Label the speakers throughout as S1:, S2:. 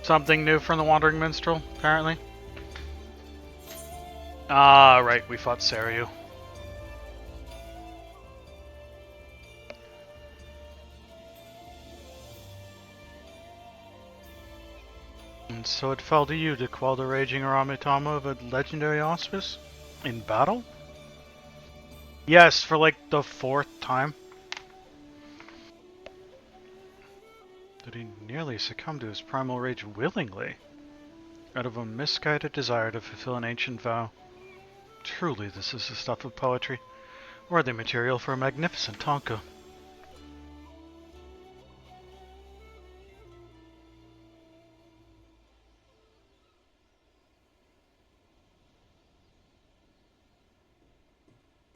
S1: Something new from the Wandering Minstrel, apparently. Ah, right, we fought Saryu. And so it fell to you to quell the raging Aramitama of a legendary auspice? In battle? Yes, for like the 4th time. Did he nearly succumb to his primal rage willingly? Out of a misguided desire to fulfill an ancient vow. Truly, this is the stuff of poetry. Worthy material for a magnificent tanka.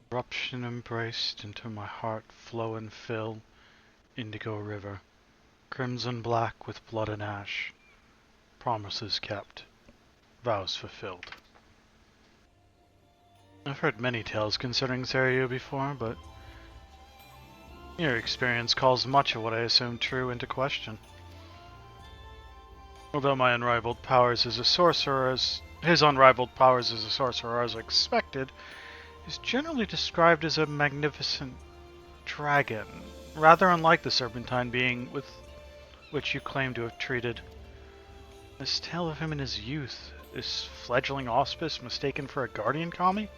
S1: Eruption embraced into my heart, flow and fill, indigo river, crimson black with blood and ash, promises kept, vows fulfilled. I've heard many tales concerning Saryu before, but your experience calls much of what I assumed true into question. Although my unrivaled powers as a sorcerer, his unrivaled powers as a sorcerer as expected, is generally described as a magnificent dragon, rather unlike the serpentine being with which you claim to have treated. This tale of him in his youth, this fledgling auspice mistaken for a guardian kami?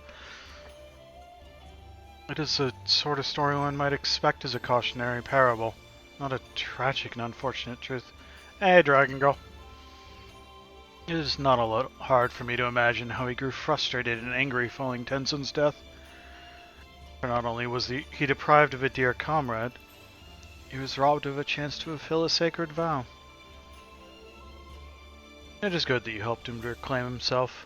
S1: It is the sort of story one might expect as a cautionary parable, not a tragic and unfortunate truth. Hey, Dragon Girl. It is not a lot hard for me to imagine how he grew frustrated and angry following Tenzin's death. For not only was he deprived of a dear comrade, he was robbed of a chance to fulfill a sacred vow. It is good that you helped him to reclaim himself,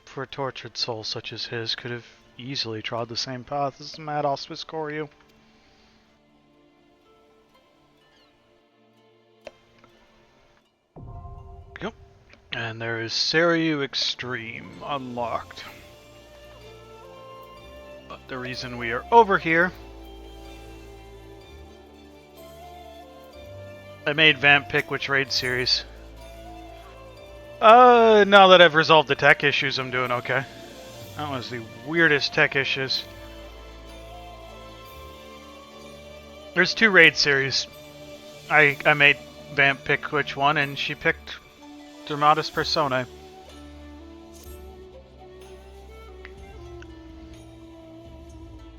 S1: for a tortured soul such as his could have easily trod the same path as the mad auspice Koryu. Yep. And there is Saryu Extreme unlocked. But the reason we are over here, I made Vamp pick which raid series. Now that I've resolved the tech issues, I'm doing okay. That was the weirdest tech issues. There's 2 raid series. I made Vamp pick which one, and she picked Dramatis Personae.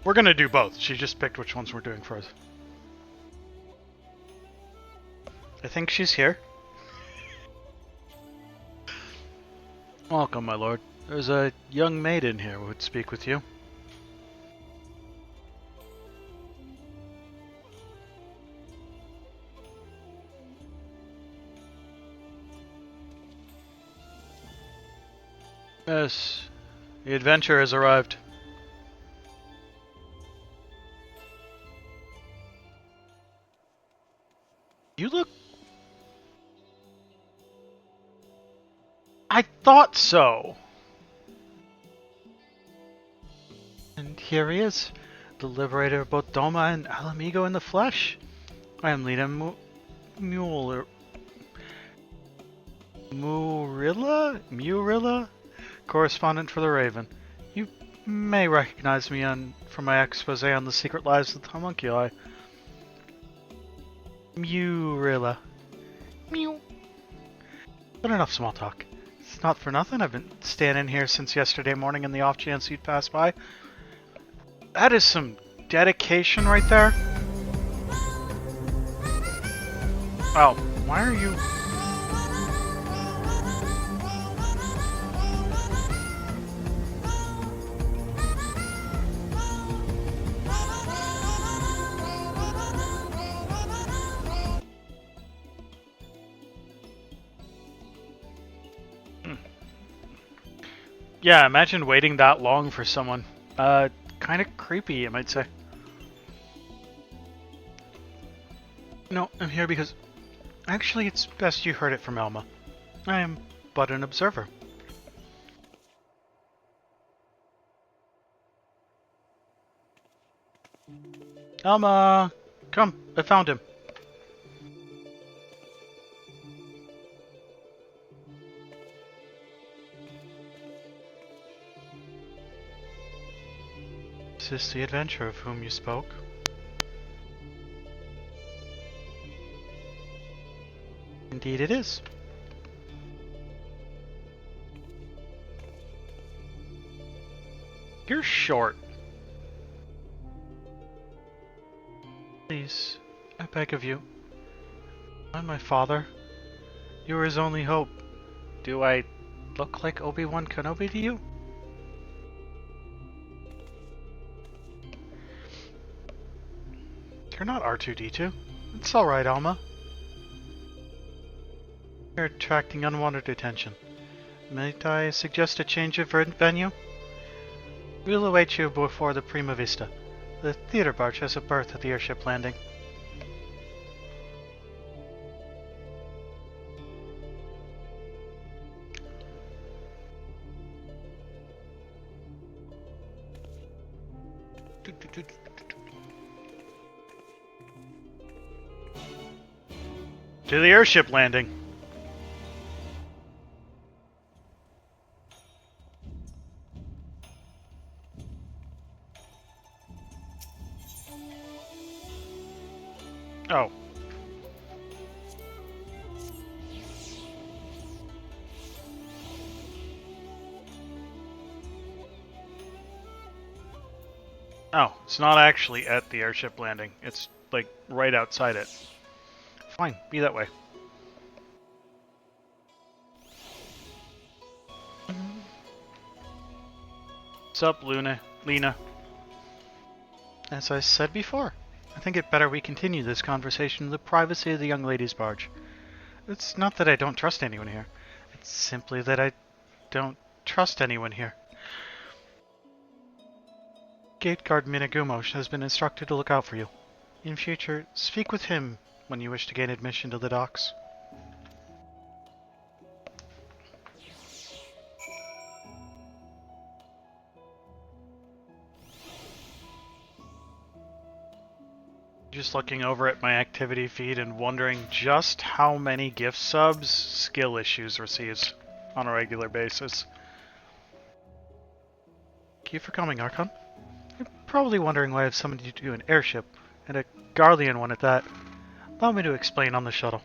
S1: We're gonna do both. She just picked which ones we're doing first. I think she's here. Welcome, my lord. There's a young maiden here who would speak with you. Yes, the adventure has arrived. You look... I thought so! And here he is, the liberator of both Doma and Alamigo in the flesh. I am Lita Murilla? Correspondent for the Raven. You may recognize me from my expose on the secret lives of the homunculi. Murilla. Mew. But enough small talk. It's not for nothing. I've been standing here since yesterday morning in the off chance you'd pass by. That is some dedication right there. Oh, why are you... Yeah, imagine waiting that long for someone. Kind of creepy, I might say. No, I'm here because... Actually, it's best you heard it from Elma. I am but an observer. Elma! Come, I found him. Is this the adventurer of whom you spoke? Indeed it is. You're short. Please, I beg of you. I'm my father. You are his only hope. Do I look like Obi-Wan Kenobi to you? You're not R2-D2. It's alright, Alma. You're attracting unwanted attention. Might I suggest a change of venue? We'll await you before the Prima Vista. The theater barge has a berth at the airship landing. To the airship landing. Oh. Oh, it's not actually at the airship landing. It's, like, right outside it. Fine, be that way. What's up, Lena? As I said before, I think it better we continue this conversation in the privacy of the young lady's barge. It's not that I don't trust anyone here. It's simply that I don't trust anyone here. Gate guard Miqo'te has been instructed to look out for you. In future, speak with him when you wish to gain admission to the docks. Just looking over at my activity feed and wondering just how many gift subs skill issues receives on a regular basis. Thank you for coming, Archon. You're probably wondering why I've summoned you to an airship, and a Garlean one at that. Allow me to explain on the shuttle.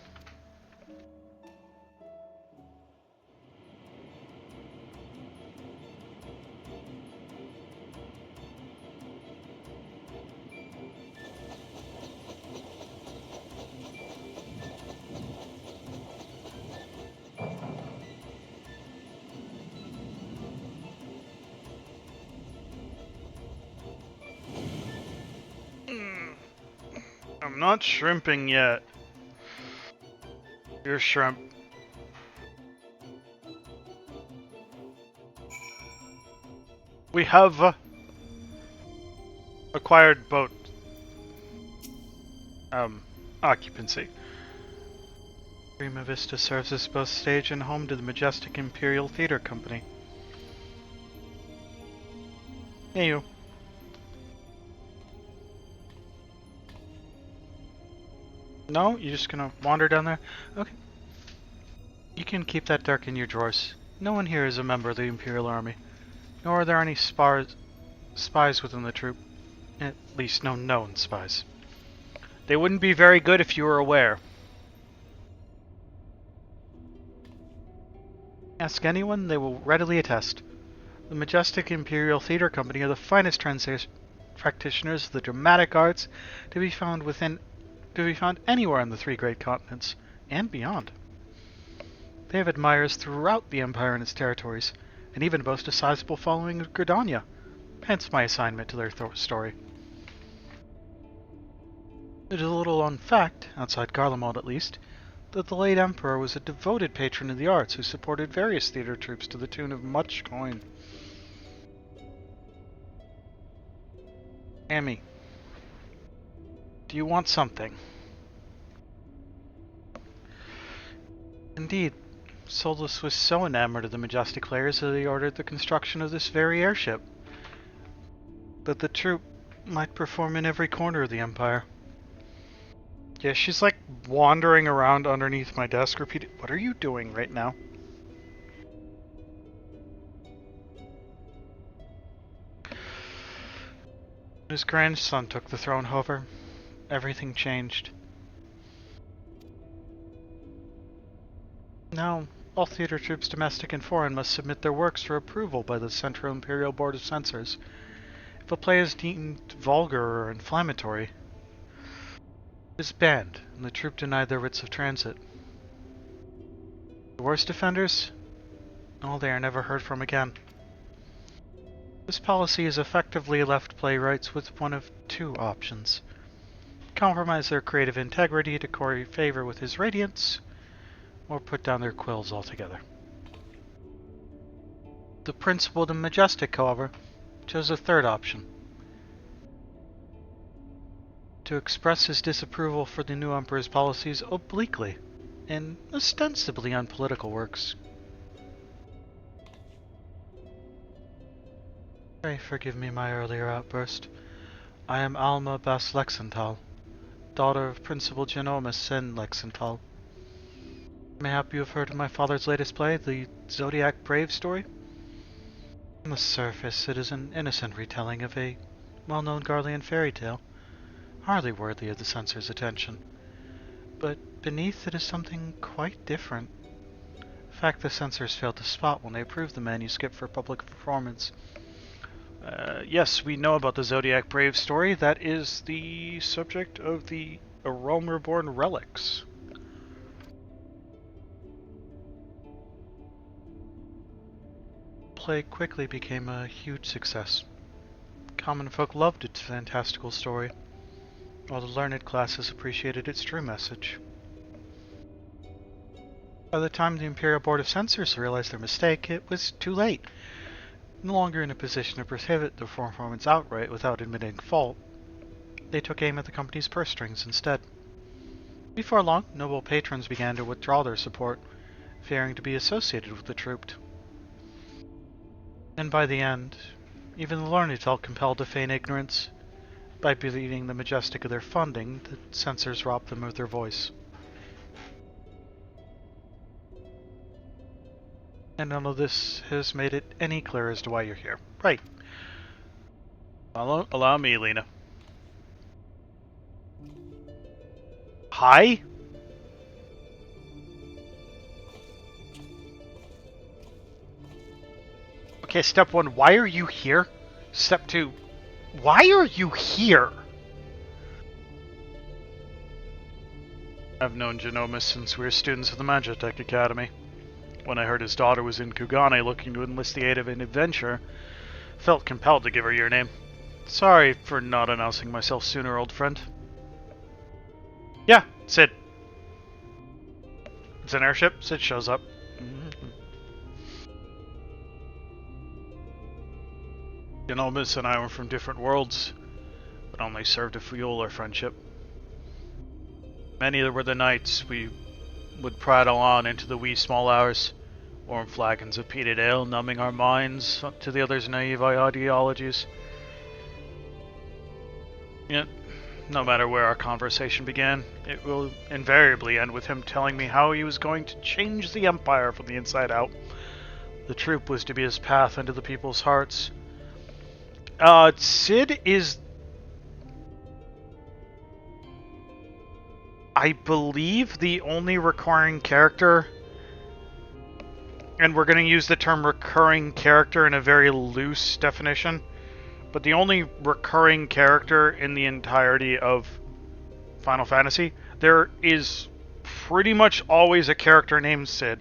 S1: I'm not shrimping yet. You're shrimp. We have acquired boat occupancy. Prima Vista serves as both stage and home to the majestic Imperial Theater Company. Hey, you. No? You're just gonna wander down there? Okay. You can keep that dark in your drawers. No one here is a member of the Imperial Army. Nor are there any spies within the troop. At least no known spies. They wouldn't be very good if you were aware. Ask anyone, they will readily attest. The majestic Imperial Theater Company are the finest practitioners of the dramatic arts to be found anywhere on the three great continents, and beyond. They have admirers throughout the Empire and its territories, and even boast a sizable following in Gridania, hence my assignment to their story. It is a little-known fact, outside Garlemald at least, that the late Emperor was a devoted patron of the arts who supported various theater troupes to the tune of much coin. Amy, do you want something? Indeed, Solus was so enamored of the majestic players that he ordered the construction of this very airship, that the troupe might perform in every corner of the Empire. Yeah, she's like wandering around underneath my desk repeating, "What are you doing right now?" His grandson took the throne, however, everything changed. Now, all theater troops, domestic and foreign, must submit their works for approval by the Central Imperial Board of Censors. If a play is deemed vulgar or inflammatory, it is banned, and the troupe denied their writs of transit. The worst offenders? Oh, they are never heard from again. This policy has effectively left playwrights with one of two options. Compromise their creative integrity to curry favor with his radiance, or put down their quills altogether. The principled and majestic, however, chose a third option. To express his disapproval for the new emperor's policies obliquely, in ostensibly unpolitical works. Pray forgive me my earlier outburst. I am Alma Bas Lexenthal, daughter of Principal Genomus Sen Lexenthal. Mayhap you have heard of my father's latest play, the Zodiac Brave story? On the surface, it is an innocent retelling of a well-known Garlean fairy tale, hardly worthy of the censor's attention. But beneath it is something quite different. A fact the censors failed to spot when they approved the manuscript for public performance. Yes, we know about the Zodiac Brave story. That is the subject of the Rome Reborn relics. The play quickly became a huge success. Common folk loved its fantastical story, while the learned classes appreciated its true message. By the time the Imperial Board of Censors realized their mistake, it was too late. No longer in a position to prohibit the performance outright without admitting fault, they took aim at the company's purse strings instead. Before long, noble patrons began to withdraw their support, fearing to be associated with the troupe. And by the end, even the learned felt compelled to feign ignorance. By believing the majestic of their funding, the censors robbed them of their voice. And none of this has made it any clearer as to why you're here. Right. Allow me, Lena. Hi? Okay, step one, why are you here? Step two, why are you here? I've known Genomus since we were students of the Magitech Academy. When I heard his daughter was in Kugane looking to enlist the aid of an adventurer, felt compelled to give her your name. Sorry for not announcing myself sooner, old friend. Yeah, Sid. It's an airship. Sid shows up. Genomus and I were from different worlds, but only served to fuel our friendship. Many were the nights we would prattle on into the wee small hours, warm flagons of peated ale numbing our minds to the other's naive ideologies. Yet, no matter where our conversation began, it will invariably end with him telling me how he was going to change the Empire from the inside out. The troupe was to be his path into the people's hearts. Sid is, I believe, the only recurring character, and we're going to use the term recurring character in a very loose definition, but the only recurring character in the entirety of Final Fantasy. There is pretty much always a character named Sid.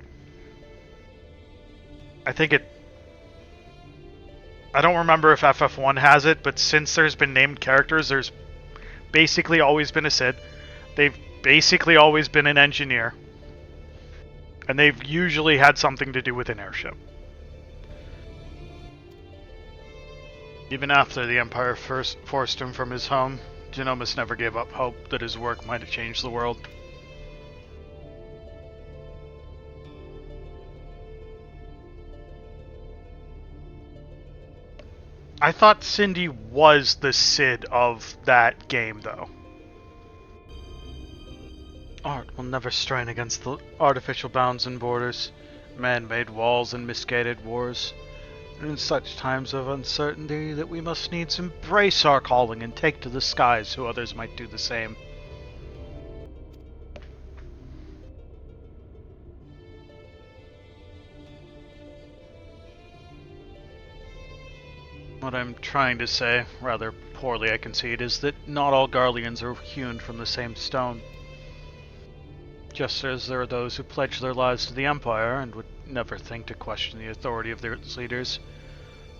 S1: I don't remember if FF1 has it, but since there's been named characters, there's basically always been a Sid. They've basically always been an engineer. And they've usually had something to do with an airship. Even after the Empire first forced him from his home, Genomus never gave up hope that his work might have changed the world. I thought Cindy was the Sid of that game, though. Art will never strain against the artificial bounds and borders, man-made walls and misguided wars. in such times of uncertainty that we must needs embrace our calling and take to the skies so others might do the same. What I'm trying to say, rather poorly I concede, is that not all Garleans are hewn from the same stone. Just as there are those who pledge their lives to the Empire and would never think to question the authority of its leaders,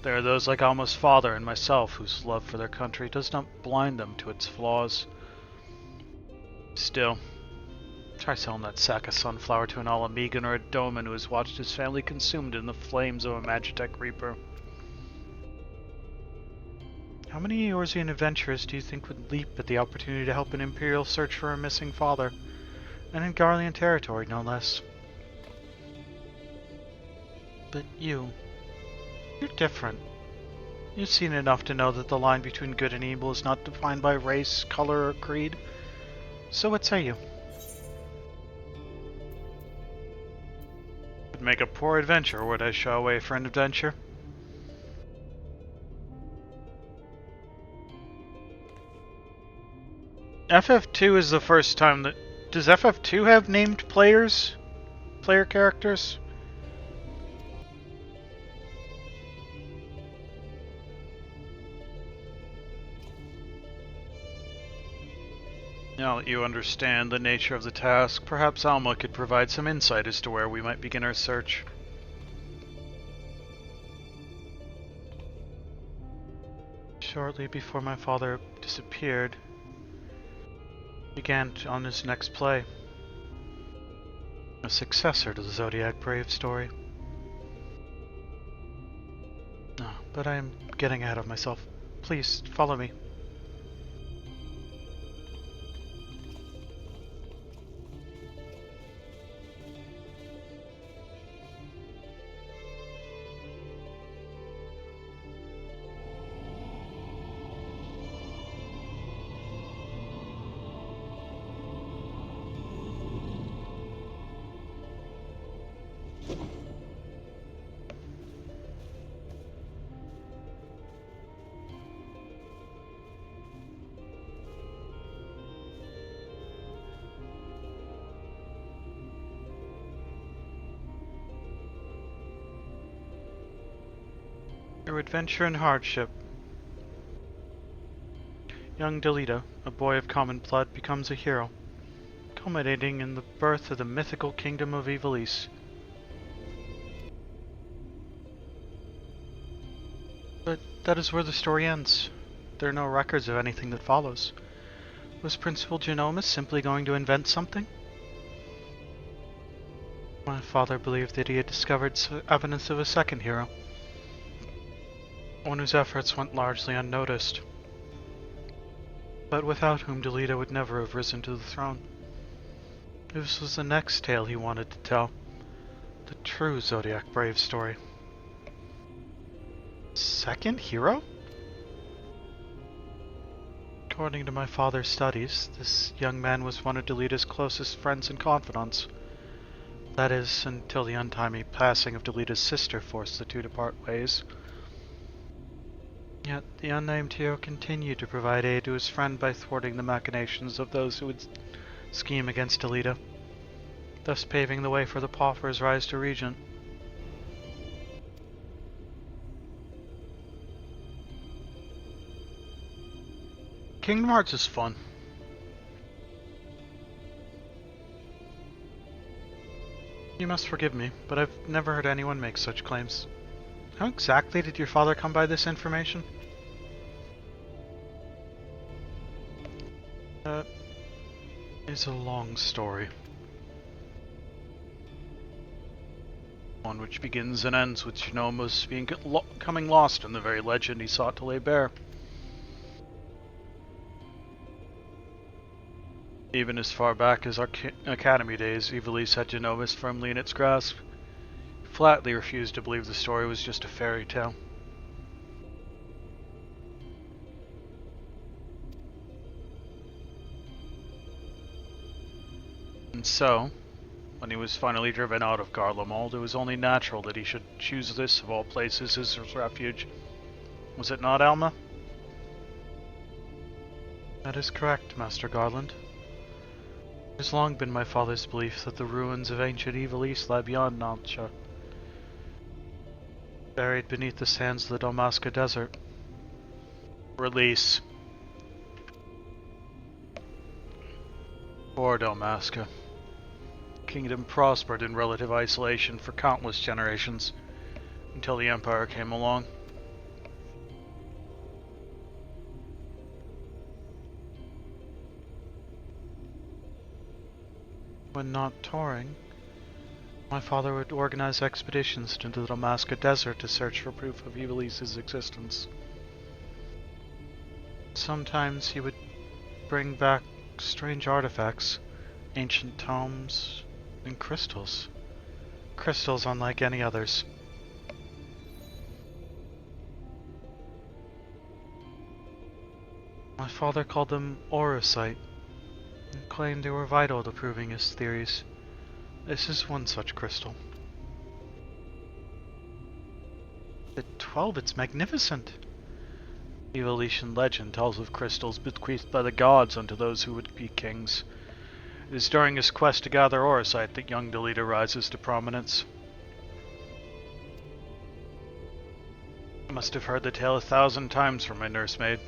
S1: there are those like Alma's father and myself whose love for their country does not blind them to its flaws. Still, try selling that sack of sunflower to an Alamigan or a Doman who has watched his family consumed in the flames of a Magitech Reaper. How many Eorzean adventurers do you think would leap at the opportunity to help an Imperial search for a missing father? And in Garlean territory, no less. But you're different. You've seen enough to know that the line between good and evil is not defined by race, color, or creed. So what say you? Would make a poor adventure would I show away for an adventure. FF2 is the first time that... Does FF2 have named players? Player characters? Now that you understand the nature of the task, perhaps Alma could provide some insight as to where we might begin our search. Shortly before my father disappeared, began on his next play. A successor to the Zodiac Brave story. No, but I am getting ahead of myself. Please, follow me. Through adventure and hardship, young Delita, a boy of common blood, becomes a hero, culminating in the birth of the mythical kingdom of Ivalice. But that is where the story ends. There are no records of anything that follows. Was Principal Genomus simply going to invent something? My father believed that he had discovered evidence of a second hero, one whose efforts went largely unnoticed, but without whom Delita would never have risen to the throne. This was the next tale he wanted to tell, the true Zodiac Brave story. Second hero? According to my father's studies, this young man was one of Delita's closest friends and confidants. That is, until the untimely passing of Delita's sister forced the two to part ways. Yet the unnamed hero continued to provide aid to his friend by thwarting the machinations of those who would scheme against Delita, thus paving the way for the Pauper's rise to regent. Kingdom Hearts is fun. You must forgive me, but I've never heard anyone make such claims. How exactly did your father come by this information? That is a long story. One which begins and ends with Genomus becoming lost in the very legend he sought to lay bare. Even as far back as our academy days, Ivalice had Genomus firmly in its grasp. He flatly refused to believe the story was just a fairy tale. And so, When he was finally driven out of Garlemald, it was only natural that he should choose this, of all places, as his refuge. Was it not, Alma? That is correct, Master Garland. It has long been my father's belief that the ruins of ancient Evil East lie beyond Nalcha, buried beneath the sands of the Dalmasca Desert. Release. Poor Dalmasca. Kingdom prospered in relative isolation for countless generations, until the Empire came along. When not touring, my father would organize expeditions into the Dalmasca Desert to search for proof of Evil East's existence. Sometimes he would bring back strange artifacts, ancient tomes, and crystals. Crystals unlike any others. My father called them Orosite, and claimed they were vital to proving his theories. This is one such crystal. The 12, it's magnificent! Evolution legend tells of crystals bequeathed by the gods unto those who would be kings. It is during his quest to gather Orosite that young Delita rises to prominence. I must have heard the tale 1,000 times from my nursemaid.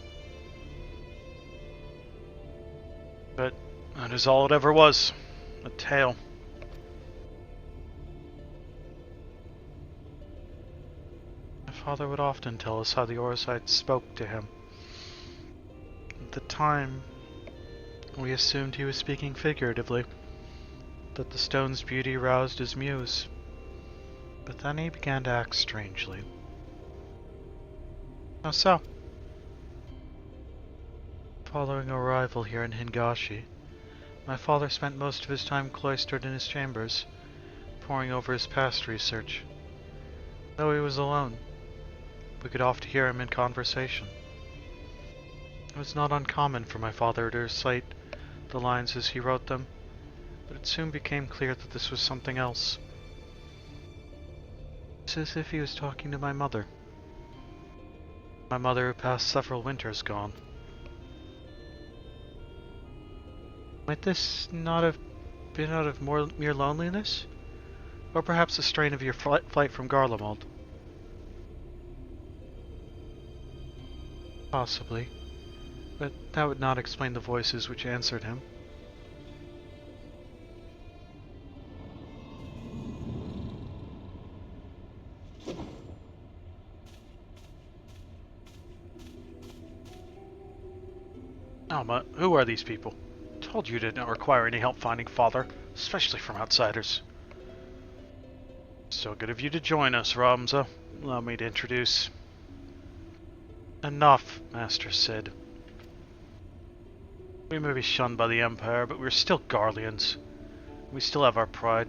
S1: But that is all it ever was. A tale. My father would often tell us how the Orosite spoke to him. At the time, we assumed he was speaking figuratively, that the stone's beauty roused his muse. But then he began to act strangely. How so? Following arrival here in Hingashi, my father spent most of his time cloistered in his chambers, poring over his past research. Though he was alone, we could often hear him in conversation. It was not uncommon for my father to recite the lines as he wrote them, but it soon became clear that this was something else. It's as if he was talking to my mother. My mother who passed several winters gone. Might this not have been out of mere loneliness? Or perhaps the strain of your flight from Garlemald? Possibly. But that would not explain the voices which answered him. Alma, who are these people? Told you did not require any help finding father, especially from outsiders. So good of you to join us, Ramza. Allow me to introduce. Enough, Master Sid. We may be shunned by the Empire, but we're still Garleans. We still have our pride,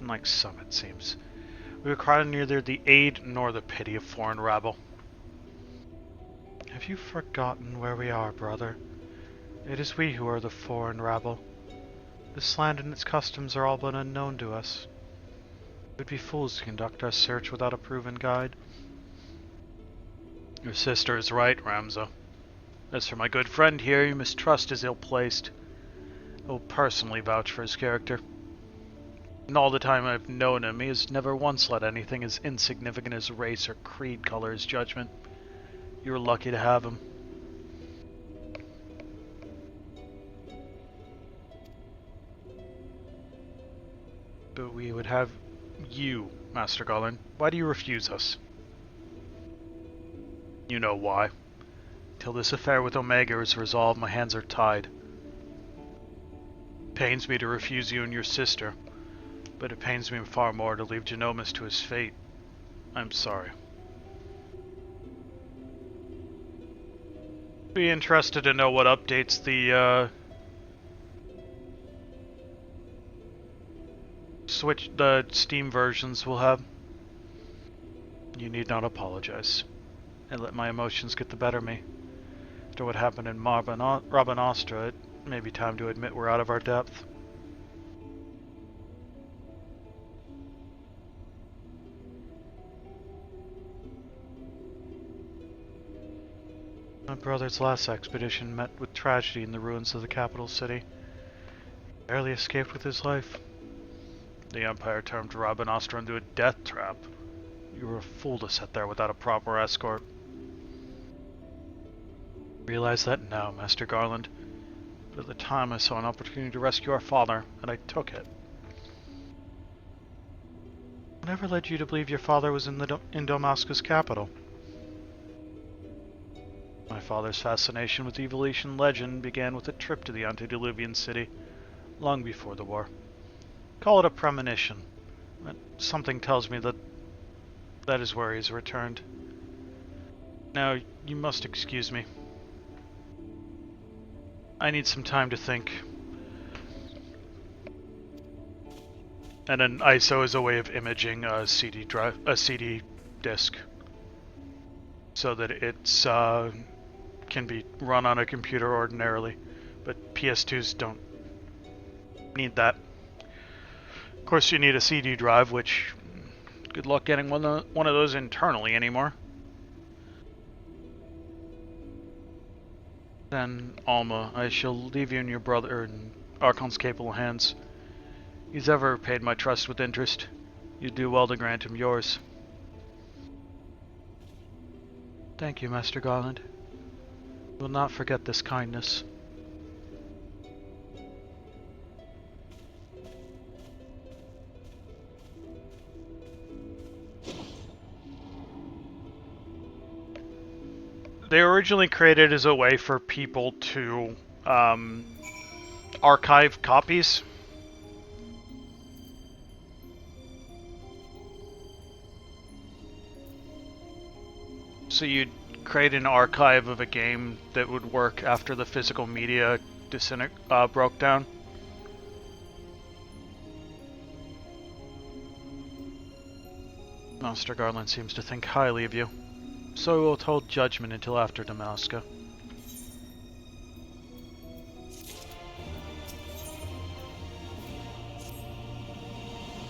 S1: unlike some it seems. We require neither the aid nor the pity of foreign rabble. Have you forgotten where we are, brother? It is we who are the foreign rabble. This land and its customs are all but unknown to us. We would be fools to conduct our search without a proven guide. Your sister is right, Ramza. As for my good friend here, your mistrust is ill-placed. I will personally vouch for his character. In all the time I've known him, he has never once let anything as insignificant as race or creed color his judgment. You were lucky to have him. But we would have you, Master Garland. Why do you refuse us? You know why. Till this affair with Omega is resolved, my hands are tied. It pains me to refuse you and your sister, but it pains me far more to leave Genomus to his fate. I'm sorry. Be interested to know what updates the the Steam versions will have. You need not apologize. And let my emotions get the better of me. After what happened in Rabanastra, it may be time to admit we're out of our depth. My brother's last expedition met with tragedy in the ruins of the capital city. He barely escaped with his life. The Empire turned Rabanastra into a death trap. You were a fool to sit there without a proper escort. I realize that now, Master Garland. But at the time I saw an opportunity to rescue our father, and I took it. Whatever led you to believe your father was in Damascus capital? My father's fascination with evolution legend began with a trip to the antediluvian city, long before the war. Call it a premonition, but something tells me that is where he has returned. Now, you must excuse me. I need some time to think. And an ISO is a way of imaging a CD disc, so that it's can be run on a computer ordinarily, but PS2s don't need that. Of course, you need a CD drive, which good luck getting one of those internally anymore. Then, Alma, I shall leave you and your brother in Archon's capable hands. He's ever paid my trust with interest. You'd do well to grant him yours. Thank you, Master Garland. We will not forget this kindness. They were originally created as a way for people to archive copies. So you'd create an archive of a game that would work after the physical media broke down. Master Garland seems to think highly of you, so he will hold judgment until after Damascus.